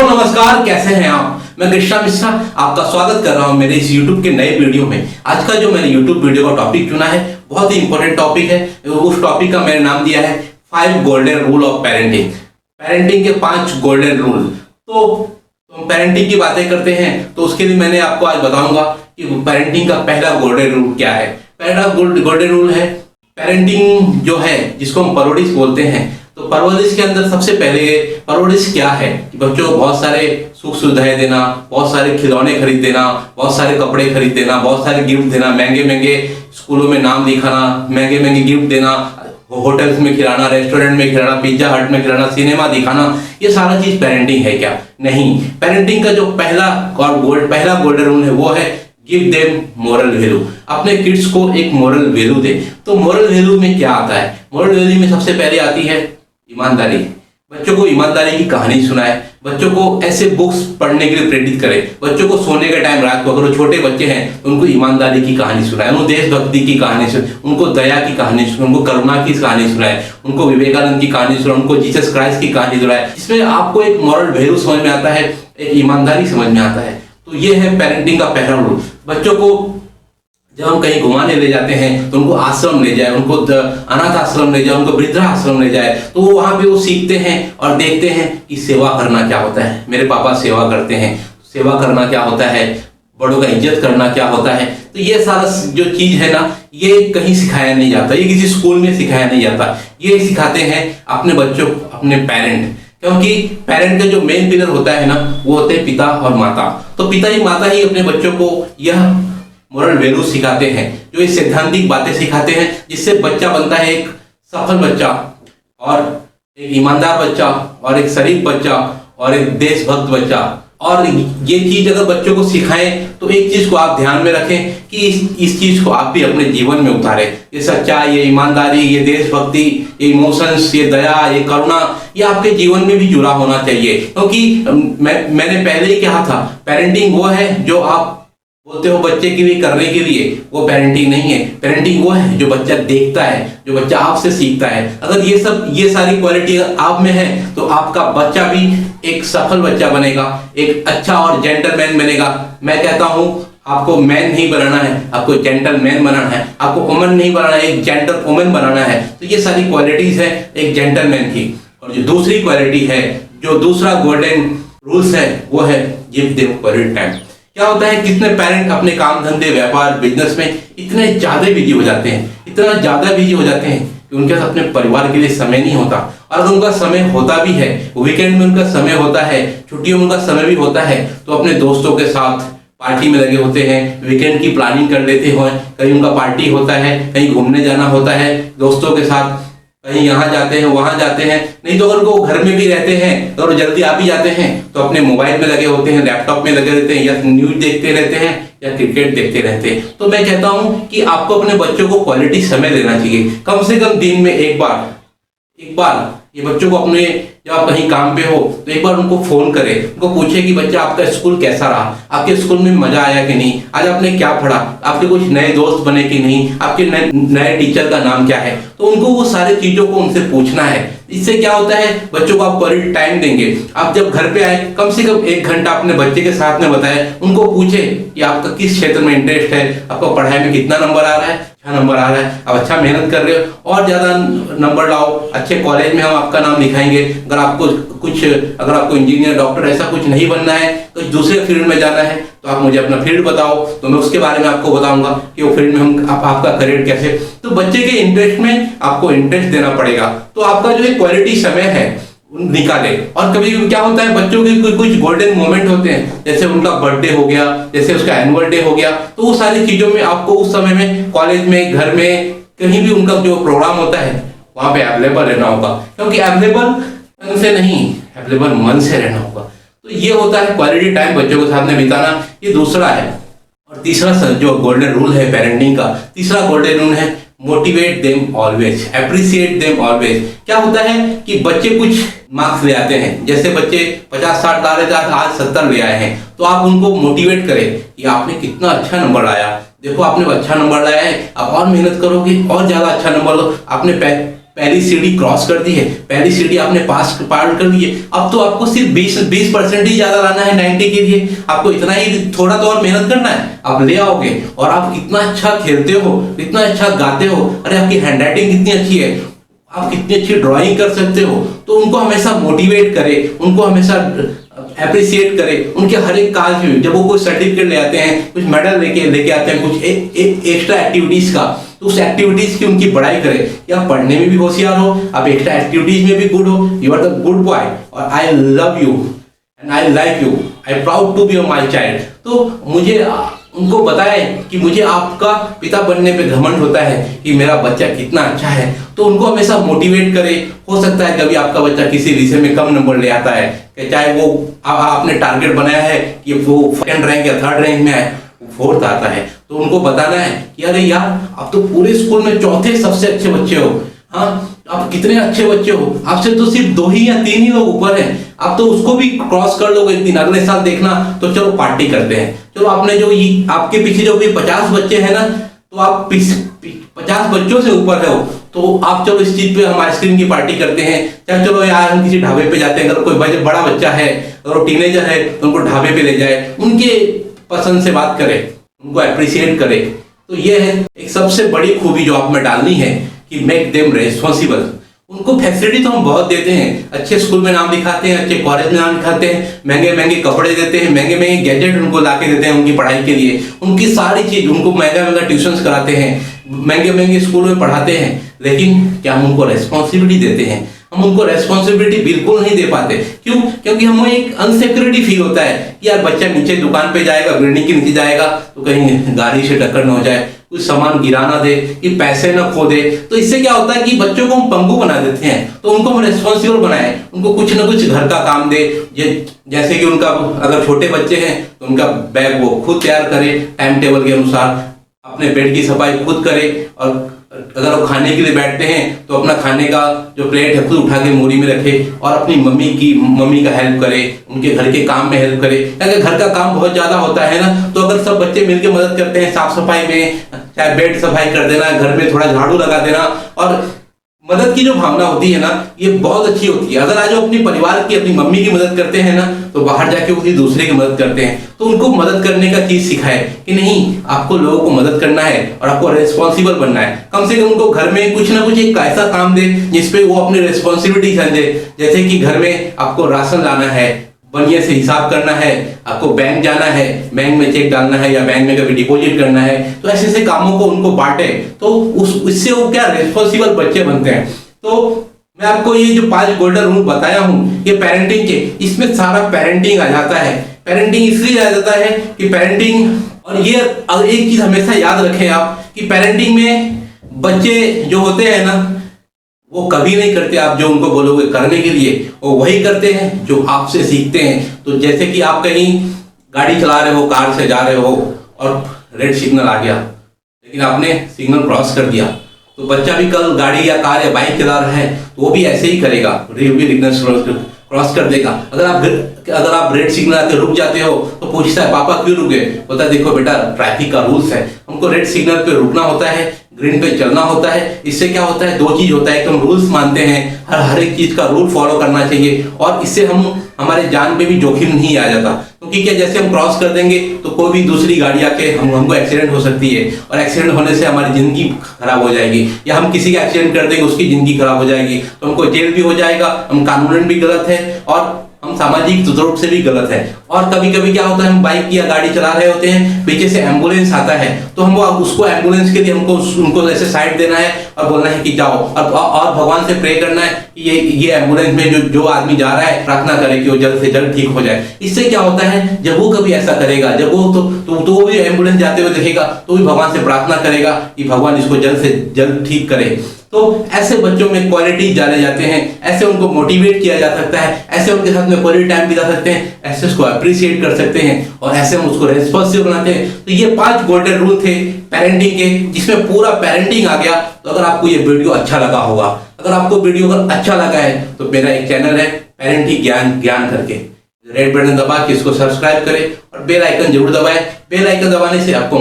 नमस्कार, कैसे हैं आप। मैं कृष्णा मिश्रा आपका स्वागत कर रहा हूं मेरे इस YouTube के नए वीडियो में। आज का जो मैंने YouTube वीडियो का टॉपिक चुना है बहुत ही इंपॉर्टेंट टॉपिक है। उस टॉपिक का मैंने नाम दिया है 5 golden rule of parenting. Parenting के 5 गोल्डन रूल। तो हम पेरेंटिंग की बातें करते हैं तो उसके लिए मैंने आपको आज बताऊंगा कि पेरेंटिंग का पहला गोल्डन रूल क्या है। पहला गोल्डन रूल है पेरेंटिंग जो है जिसको हम परवरिश बोलते हैं। तो परवरिश के अंदर सबसे पहले परवरिश क्या है कि बच्चों को बहुत सारे सुख सुविधाएं देना, बहुत सारे खिलौने खरीद देना, बहुत सारे कपड़े खरीद देना, बहुत सारे गिफ्ट देना, महंगे महंगे स्कूलों में नाम दिखाना, महंगे महंगे गिफ्ट देना, होटल्स में खिलाना, रेस्टोरेंट में खिलाना, पिज्जा हट में खिलाना, सिनेमा दिखाना, ये सारा चीज पेरेंटिंग है क्या? नहीं। पेरेंटिंग का जो पहला गोल्डन रूल है वो है गिव देम मोरल वैल्यू। अपने किड्स को एक मोरल वैल्यू दे। तो मोरल वैल्यू में क्या आता है? मोरल वैल्यू में सबसे पहले आती है ईमानदारी। बच्चों को ईमानदारी की कहानी सुनाए, बच्चों को ऐसे बुक्स पढ़ने के लिए प्रेरित करे, बच्चों को सोने के टाइम रात को अगर वो छोटे बच्चे हैं तो उनको ईमानदारी की कहानी सुनाए, उनको देशभक्ति की कहानी सुनाए, उनको दया की कहानी सुनाए, उनको करुणा की कहानी सुनाए, उनको विवेकानंद की कहानी सुनाए, उनको जीसस क्राइस्ट की कहानी सुनाए। इसमें आपको एक मॉरल वैल्यू समझ में आता है, एक ईमानदारी समझ में आता है। तो ये है पेरेंटिंग का पहला रूल। बच्चों को जब हम कहीं घुमाने ले जाते हैं तो उनको आश्रम ले जाए, उनको अनाथ आश्रम ले जाए, उनको वृद्धाश्रम ले जाए, तो वो वहां पे वो सीखते हैं और देखते हैं कि सेवा करना क्या होता है। मेरे पापा सेवा करते हैं, सेवा करना क्या होता है, बड़ों का इज्जत करना क्या होता है। तो ये सारा जो चीज है ना, ये कहीं सिखाया नहीं जाता, ये किसी स्कूल में सिखाया नहीं जाता। ये सिखाते हैं अपने बच्चों को अपने पेरेंट, क्योंकि पेरेंट का जो मेन पिलर होता है ना वो होते हैं पिता और माता। तो पिता ही माता ही अपने बच्चों को यह मोरल वैल्यू सिखाते हैं, जो इस सैद्धांतिक बातें सिखाते हैं, जिससे बच्चा बनता है एक सफल बच्चा और एक ईमानदार बच्चा और एक शरीफ बच्चा और एक देशभक्त बच्चा। और ये चीज अगर बच्चों को सिखाएं तो एक चीज को आप ध्यान में रखें कि इस चीज को आप भी अपने जीवन में उतारें। ये सच्चाई, ये ईमानदारी, ये देशभक्ति, ये इमोशंस, ये दया, ये करुणा, ये आपके जीवन में भी जुड़ा होना चाहिए। क्योंकि मैंने पहले ही कहा था, पेरेंटिंग वो है जो आप बोलते हो बच्चे के लिए करने के लिए, वो पेरेंटिंग नहीं है। पेरेंटिंग वो है जो बच्चा देखता है, जो बच्चा आपसे सीखता है। अगर ये सारी क्वालिटी आप में है तो आपका बच्चा भी एक सफल बच्चा बनेगा, एक अच्छा और जेंटलमैन बनेगा। मैं कहता हूं आपको मैन नहीं बनाना है, आपको जेंटलमैन बनाना है। आपको वुमन नहीं बनाना है, एक जेंटल वुमन बनाना है। तो ये सारी क्वालिटीज है एक जेंटलमैन की। और जो दूसरी क्वालिटी है, जो दूसरा गोल्डन रूल्स है, वो है गिव देम क्वालिटी टाइम। क्या होता है, कितने पेरेंट अपने काम धंधे, व्यापार, बिजनेस में इतने ज्यादा बिजी हो जाते हैं, इतना ज्यादा बिजी हो जाते हैं कि उनके साथ अपने परिवार के लिए समय नहीं होता। और अगर उनका समय होता भी है, वीकेंड में उनका समय होता है, छुट्टियों में उनका समय भी होता है, तो अपने दोस्तों के साथ पार्टी में लगे होते हैं, वीकेंड की प्लानिंग कर लेते हैं। कहीं उनका पार्टी होता है, कहीं घूमने जाना होता है दोस्तों के साथ, कहीं यहाँ जाते हैं वहां जाते हैं। नहीं तो अगर वो घर में भी रहते हैं, अगर जल्दी आ भी जाते हैं तो अपने मोबाइल में लगे होते हैं, लैपटॉप में लगे रहते हैं, या न्यूज देखते रहते हैं या क्रिकेट देखते रहते हैं। तो मैं कहता हूं कि आपको अपने बच्चों को क्वालिटी समय देना चाहिए। कम से कम दिन में एक बार ये बच्चों को अपने, जब आप कहीं काम पे हो तो एक बार उनको फोन करें, उनको पूछे कि बच्चा आपका स्कूल कैसा रहा, आपके स्कूल में मजा आया कि नहीं, आज आपने क्या पढ़ा, आपके कुछ नए दोस्त बने कि नहीं, आपके नए टीचर का नाम क्या है। तो उनको वो सारी चीजों को उनसे पूछना है। इससे क्या होता है, बच्चों को आप क्वालिटी टाइम देंगे। आप जब घर पे आए कम से कम 1 घंटा अपने बच्चे के साथ में बताएं, उनको पूछे कि आपका किस क्षेत्र में इंटरेस्ट है, आपको पढ़ाई में कितना नंबर आ रहा है, अच्छा नंबर आ रहा है, आप अच्छा मेहनत कर रहे हो और ज्यादा नंबर लाओ, अच्छे कॉलेज में हम आपका नाम लिखाएंगे। अगर आपको इंजीनियर, डॉक्टर ऐसा कुछ नहीं बनना है, कुछ दूसरे फील्ड में जाना है तो आप मुझे अपना फील्ड बताओ, तो मैं उसके बारे में आपको बताऊंगा कि वो फील्ड में हम आपका करियर कैसे। तो बच्चे के इंटरेस्ट में आपको इंटरेस्ट देना पड़ेगा। तो आपका जो क्वालिटी समय है निकाले। और कभी क्या होता है, बच्चों के कुछ गोल्डन मोमेंट होते हैं, जैसे उनका बर्थडे हो गया, जैसे उसका एनुअल डे हो गया, तो वो सारी चीजों में आपको उस समय में कॉलेज में, घर में, कहीं भी उनका जो प्रोग्राम होता है वहां पे अवेलेबल रहना होगा। क्योंकि अवेलेबल तन से नहीं, अवेलेबल मन से रहना होगा। तो ये होता है क्वालिटी टाइम बच्चों के साथ में बिताना। ये दूसरा है। और तीसरा जो गोल्डन रूल है पेरेंटिंग का, तीसरा गोल्डन रूल है motivate them always, appreciate them always. क्या होता है कि बच्चे कुछ मार्क्स ले आते हैं, जैसे बच्चे 50-60 ला रहे थे, आज 70 ले आए हैं, तो आप उनको मोटिवेट करें कि आपने कितना अच्छा नंबर लाया, देखो आपने अच्छा नंबर लाया है, आप और मेहनत करोगे और ज्यादा अच्छा नंबर लो। आपने पहली सीढ़ी क्रॉस कर दी है, पहली सीढ़ी आपने पार कर दी है। अब तो आपको सिर्फ 20% ही ज्यादा लाना है 90 के लिए। आपको इतना ही, थोड़ा तो और मेहनत करना है, आप ले आओगे। और आप कितना अच्छा खेलते हो, इतना अच्छा गाते हो, अरे आपकी हैंडराइटिंग कितनी अच्छी है, आप कितनी अच्छी ड्राइंग कर सकते हो। तो उनको हमेशा मोटिवेट करें, उनको हमेशा अप्रिशिएट करें। उनके हर एक काज में जब वो कोई सर्टिफिकेट ले आते हैं, कुछ मेडल लेके आते हैं, कुछ एक्स्ट्रा एक्टिविटीज का, तो उस एक्टिविटीज की उनकी बड़ाई करें कि आप पढ़ने में भी होशियार हो, आप एक्स्ट्रा एक्टिविटीज में भी गुड हो, you are the good boy और I love you and I like you, I proud to be my child. तो मुझे उनको बताएं कि मुझे आपका पिता बनने पे घमंड होता है कि मेरा बच्चा कितना अच्छा है। तो उनको हमेशा मोटिवेट करें। हो सकता है कभी आपका बच्चा किसी विषय में कम नंबर ले आता है, कि चाहे वो आपने टारगेट बनाया है कि वो 2nd रैंक या 3rd रैंक में आए, 4th आता है, तो उनको बताना है कि अरे यार आप तो पूरे स्कूल में 4थे सबसे अच्छे बच्चे हो, हाँ आप कितने अच्छे बच्चे हो, आपसे तो सिर्फ 2 ही या 3 ही लोग ऊपर हैं, आप तो उसको भी क्रॉस कर लोगे एक दिन, अगले साल देखना। तो चलो पार्टी करते हैं, चलो आपने जो आपके पीछे जो भी 50 बच्चे हैं ना, तो आप 50 बच्चों से ऊपर हो, तो आप चलो इस चीज पे हम आइसक्रीम की पार्टी करते हैं, या चलो यार हम किसी ढाबे पे जाते हैं, अगर कोई बड़ा बच्चा है, अगर वो टीनेजर है तो उनको ढाबे पे ले जाए, उनके पसंद से बात करें, उनको अप्रिशिएट करें। तो ये है एक सबसे बड़ी खूबी जो आप में डालनी है कि मेक देम रेस्पॉन्सिबल। उनको फैसिलिटी तो हम बहुत देते हैं, अच्छे स्कूल में नाम लिखाते हैं, अच्छे कॉलेज में नाम लिखाते हैं, महंगे महंगे कपड़े देते हैं, महंगे महंगे गैजेट उनको लाके देते हैं उनकी पढ़ाई के लिए, उनकी सारी चीज, उनको महंगा महंगा ट्यूशंस कराते हैं, महंगे महंगे स्कूल में पढ़ाते हैं, लेकिन क्या हम उनको रेस्पॉन्सिबिलिटी देते हैं? हम उनको रेस्पॉन्सिबिलिटी बिल्कुल नहीं दे पाते। क्यों? क्योंकि हमें एक अनसिक्योरिटी फील होता है कि यार बच्चा नीचे दुकान पे जाएगा, बिल्डिंग के नीचे जाएगा तो कहीं गाड़ी से टक्कर न हो जाए, कुछ सामान गिरा ना दे, कि पैसे ना खो दे। तो इससे क्या होता है कि बच्चों को हम पंगु बना देते हैं। तो उनको हम रेस्पॉन्सिबल बनाए, उनको कुछ ना कुछ घर का काम दे, जैसे कि उनका अगर छोटे बच्चे हैं तो उनका बैग वो खुद तैयार करे टाइम टेबल के अनुसार, अपने बेड की सफाई खुद करे, और अगर वो खाने के लिए बैठते हैं तो अपना खाने का जो प्लेट है खुद उठा के मोरी में रखे, और अपनी मम्मी का हेल्प करे, उनके घर के काम में हेल्प करे। अगर घर का काम बहुत ज्यादा होता है ना, तो अगर सब बच्चे मिलकर मदद करते हैं साफ सफाई में, चाहे बेड सफाई कर देना, घर में थोड़ा झाड़ू लगा देना, और मदद की जो भावना होती है ना, ये बहुत अच्छी होती है। अगर आज वो अपनी परिवार की, अपनी मम्मी की मदद करते हैं ना, तो बाहर जाके वो किसी दूसरे की मदद करते हैं। तो उनको मदद करने का चीज सिखाए कि नहीं, आपको लोगों को मदद करना है और आपको रेस्पॉन्सिबल बनना है। कम से कम उनको घर में कुछ ना कुछ एक ऐसा काम दे जिसपे वो अपनी रेस्पॉन्सिबिलिटी समझे। जैसे कि घर में आपको राशन लाना है, बढ़िया से हिसाब करना है, आपको बैंक जाना है, बैंक में चेक डालना है, या बैंक में कभी डिपॉजिट करना है, तो ऐसे ऐसे कामों को उनको बांटे, तो इससे वो क्या रेस्पॉन्सिबल बच्चे बनते हैं। तो मैं आपको ये जो 5 गोल्डन रूल बताया हूँ, ये पेरेंटिंग के, इसमें सारा पेरेंटिंग आ जाता है। पेरेंटिंग इसलिए आ जाता है कि पेरेंटिंग, और ये एक चीज हमेशा याद रखें आप कि पेरेंटिंग में बच्चे जो होते हैं ना, वो कभी नहीं करते आप जो उनको बोलोगे करने के लिए, वो वही करते हैं जो आपसे सीखते हैं। तो जैसे कि आप कहीं गाड़ी चला रहे हो, कार से जा रहे हो और रेड सिग्नल आ गया, लेकिन आपने सिग्नल क्रॉस कर दिया, तो बच्चा भी कल गाड़ी या कार या बाइक चला रहा है तो वो भी ऐसे ही करेगा, सिग्नल क्रॉस कर देगा। अगर आप रेड सिग्नल आके रुक जाते हो तो पूछता है पापा क्यों रुके, बोलता है देखो बेटा ट्रैफिक का रूल्स है, हमको रेड सिग्नल पे रुकना होता है, ग्रीन पे चलना होता है। इससे क्या होता है, 2 चीज होता है, एक तो हम रूल्स मानते हैं, हर एक चीज का रूल फॉलो करना चाहिए, और इससे हमारे जान पे भी जोखिम नहीं आ जाता। क्योंकि क्या, जैसे हम क्रॉस कर देंगे तो कोई भी दूसरी गाड़ी आके हमको एक्सीडेंट हो सकती है, और एक्सीडेंट होने से हमारी जिंदगी खराब हो जाएगी, या हम किसी का एक्सीडेंट कर देंगे उसकी जिंदगी खराब हो जाएगी, तो हमको जेल भी हो जाएगा, हम कानूनन भी गलत है और हम सामाजिक रूप से भी गलत है। और कभी कभी क्या होता है, हम बाइक या गाड़ी चला रहे होते हैं, पीछे से एम्बुलेंस आता है, तो हम उसको एम्बुलेंस के लिए हमको उनको ऐसे साइड देना है और बोलना है कि जाओ, और भगवान से प्रे करना है कि ये एम्बुलेंस में जो आदमी जा रहा है प्रार्थना करे कि वो जल्द से जल्द ठीक हो जाए। इससे क्या होता है, जब वो कभी ऐसा करेगा, जब वो तो वो भी एम्बुलेंस जाते हुए देखेगा तो भी भगवान से प्रार्थना करेगा कि भगवान इसको जल्द से जल्द ठीक करे। तो ऐसे बच्चों में क्वालिटी डाले जाते हैं, ऐसे उनको मोटिवेट किया जा सकता है, ऐसे उनके साथ में क्वालिटी टाइम बिता सकते हैं, ऐसे उसको अप्रिशिएट कर सकते हैं, और ऐसे हम उसको रेस्पॉन्सिबल बनाते हैं। तो ये 5 गोल्डन रूल थे पेरेंटिंग के, जिसमें पूरा पेरेंटिंग आ गया। तो अगर आपको ये वीडियो अच्छा लगा होगा, अगर आपको वीडियो अगर अच्छा लगा है, तो मेरा एक चैनल है पेरेंटिंग ज्ञान करके, रेड बटन दबा के इसको सब्सक्राइब करें और बेल आइकन जरूर दबाएं। बेल आइकन दबाने से आपको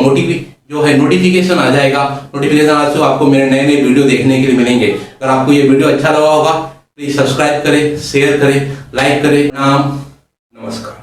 जो है नोटिफिकेशन आ जाएगा। नोटिफिकेशन आज से आपको मेरे नए नए वीडियो देखने के लिए मिलेंगे। अगर आपको ये वीडियो अच्छा लगा होगा प्लीज सब्सक्राइब करें, शेयर करें, लाइक करें। नमस्कार।